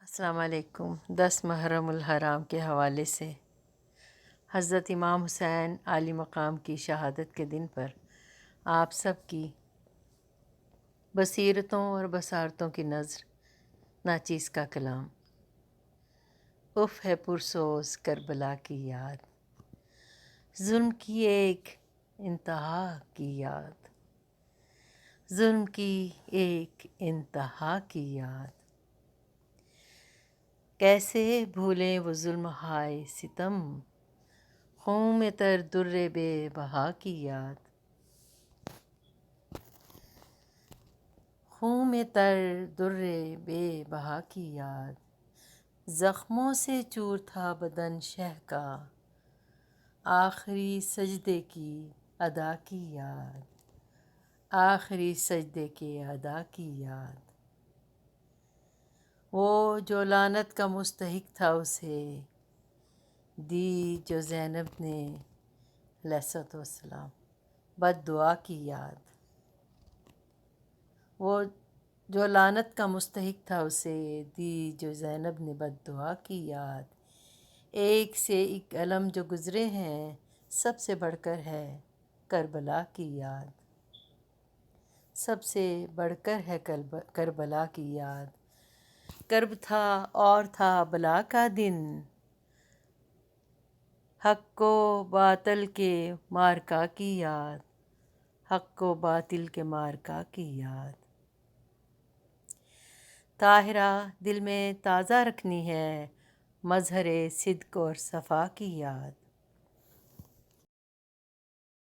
السلام علیکم۔ 10 محرم الحرام کے حوالے سے حضرت امام حسین عالی مقام کی شہادت کے دن پر آپ سب کی بصیرتوں اور بصارتوں کی نظر ناچیز کا کلام۔ اف ہے پرسوز کربلا کی یاد، ظلم کی ایک انتہا کی یاد، ظلم کی ایک انتہا کی یاد۔ کیسے بھولیں وہ ظلم ہائے ستم، خون میں تر در بے بہا کی یاد، خون میں تر در بے بہا کی یاد۔ زخموں سے چور تھا بدن شہ کا، آخری سجدے کی ادا کی یاد، آخری سجدے کے ادا کی یاد۔ وہ جو لعنت کا مستحق تھا اسے دی جو زینب نے علیہ الصلوۃ والسلام بد دعا کی یاد۔ وہ جو لعنت کا مستحق تھا اسے دی جو زینب نے بد دعا کی یاد۔ ایک سے ایک علم جو گزرے ہیں، سب سے بڑھ کر ہے کربلا کی یاد، سب سے بڑھ کر ہے کربلا کی یاد۔ کرب تھا اور تھا بلا کا دن، حق و باطل کے معرکہ کی یاد، حق و باطل کے معرکہ کی یاد۔ طاہرہ دل میں تازہ رکھنی ہے مظہر صدق اور صفا کی یاد،